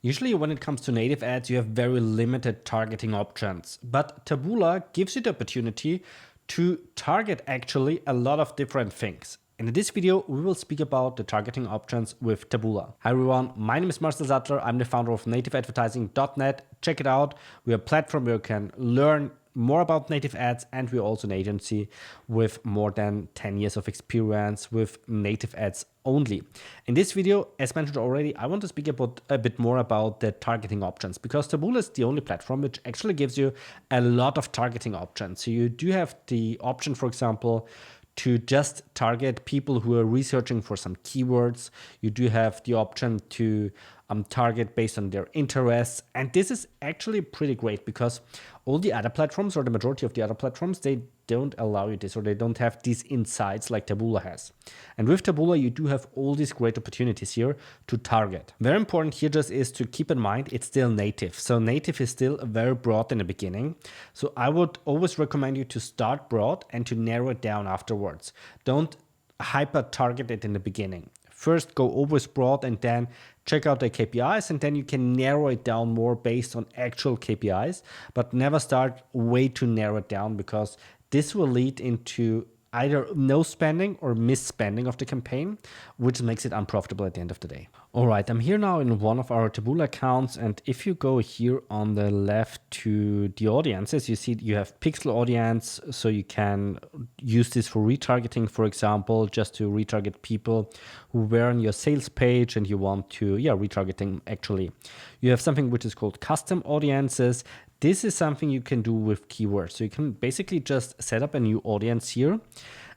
Usually when it comes to native ads, you have very limited targeting options, but Taboola gives you the opportunity to target actually a lot of different things. And in this video, we will speak about the targeting options with Taboola. Hi everyone, my name is Marcel Sattler. I'm the founder of nativeadvertising.net. Check it out. We're a platform where you can learn more about native ads, and we're also an agency with more than 10 years of experience with native ads only. In this video, as mentioned already, I want to speak about a bit more about the targeting options, because Taboola is the only platform which actually gives you a lot of targeting options. So you do have the option, for example, to just target people who are researching for some keywords. You do have the option to target based on their interests. And this is actually pretty great because all the other platforms, or the majority of the other platforms, they don't allow you this, or they don't have these insights like Taboola has. And with Taboola, you do have all these great opportunities here to target. Very important here just is to keep in mind it's still native. So native is still very broad in the beginning. So I would always recommend you to start broad and to narrow it down afterwards. Don't hyper target it in the beginning. First go always broad and then check out the KPIs, and then you can narrow it down more based on actual KPIs, but never start way too narrow it down, because this will lead into either no spending or misspending of the campaign, which makes it unprofitable at the end of the day. All right, I'm here now in one of our Taboola accounts, and if you go here on the left to the audiences, you see you have pixel audience, so you can use this for retargeting, for example, just to retarget people who were on your sales page and you want to, retargeting actually. You have something which is called custom audiences. This is something you can do with keywords. So you can basically just set up a new audience here,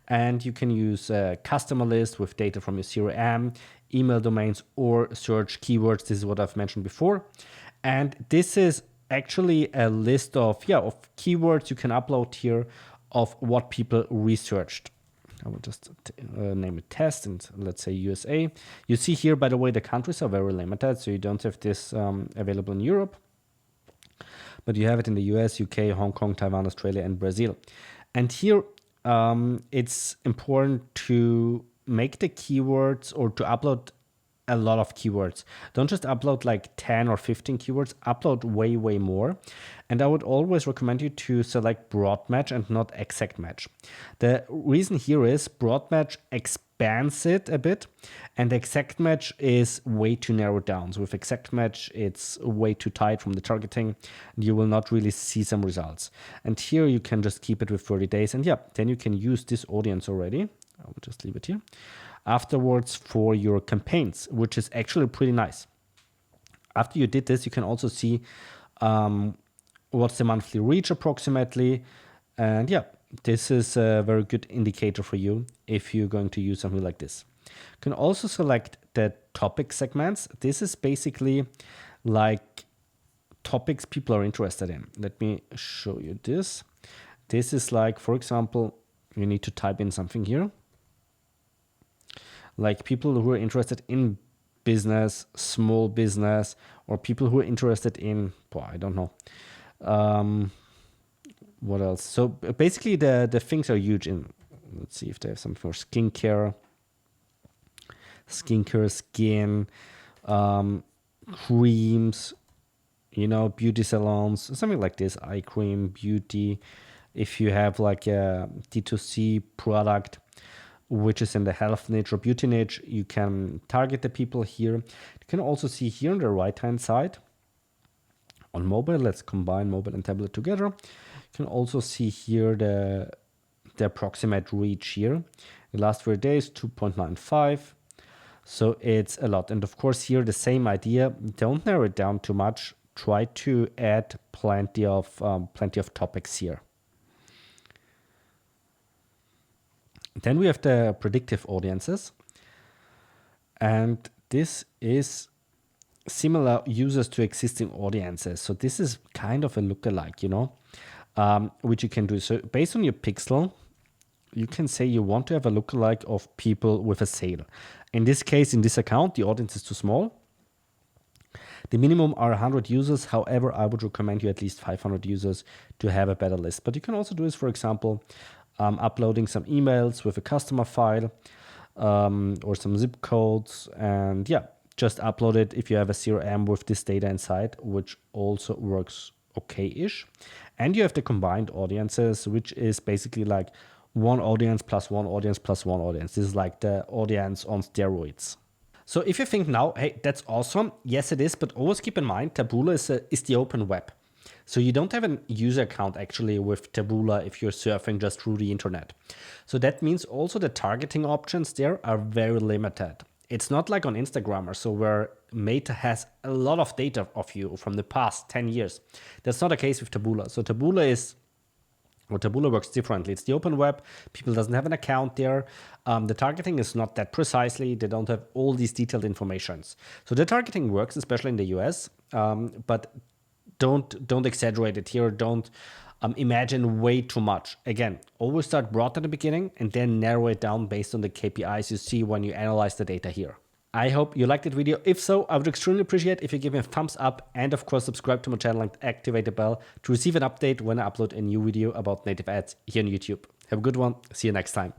and you can use a customer list with data from your CRM, email domains, or search keywords. This is what I've mentioned before. And this is actually a list of keywords you can upload here of what people researched. I will just name it test, and let's say USA. You see here, by the way, the countries are very limited, so you don't have this available in Europe. But you have it in the US, UK, Hong Kong, Taiwan, Australia, and Brazil. And here it's important to make the keywords, or to upload a lot of keywords. Don't just upload like 10 or 15 keywords, upload way, way more. And I would always recommend you to select broad match and not exact match. The reason here is broad match expands it a bit, and exact match is way too narrowed down. So with exact match, it's way too tight from the targeting, and you will not really see some results. And here you can just keep it with 30 days. And then you can use this audience already. I will just leave it here afterwards for your campaigns, which is actually pretty nice. After you did this, you can also see what's the monthly reach approximately. And this is a very good indicator for you if you're going to use something like this. You can also select the topic segments. This is basically like topics people are interested in. Let me show you this. This is like, for example, you need to type in something here, like people who are interested in business, small business, or people who are interested in, I don't know, what else? So basically the things are huge in, let's see if they have something for skincare, skin, creams, beauty salons, something like this, eye cream, beauty. If you have like a D2C product, which is in the health niche or beauty niche, you can target the people here. You can also see here on the right-hand side on mobile, let's combine mobile and tablet together. You can also see here the approximate reach here. The last 3 days, 2.95. So it's a lot. And of course here the same idea, don't narrow it down too much. Try to add plenty of topics here. Then we have the predictive audiences, and this is similar users to existing audiences. So this is kind of a lookalike, which you can do. So based on your pixel, you can say you want to have a lookalike of people with a sale. In this case, in this account, the audience is too small. The minimum are 100 users. However, I would recommend you at least 500 users to have a better list. But you can also do this, for example, uploading some emails with a customer file or some zip codes, and just upload it if you have a CRM with this data inside, which also works okay-ish. And you have the combined audiences, which is basically like one audience plus one audience plus one audience. This is like the audience on steroids. So if you think now, hey, that's awesome. Yes, it is. But always keep in mind, Taboola is the open web. So you don't have a user account actually with Taboola if you're surfing just through the internet. So that means also the targeting options there are very limited. It's not like on Instagram or so where Meta has a lot of data of you from the past 10 years. That's not the case with Taboola. So Taboola works differently. It's the open web. People doesn't have an account there. The targeting is not that precisely. They don't have all these detailed informations. So the targeting works, especially in the US, but don't exaggerate it here. Don't imagine way too much. Again, always start broad at the beginning and then narrow it down based on the KPIs you see when you analyze the data here. I hope you liked that video. If so, I would extremely appreciate if you give me a thumbs up and of course subscribe to my channel and activate the bell to receive an update when I upload a new video about native ads here on YouTube. Have a good one. See you next time.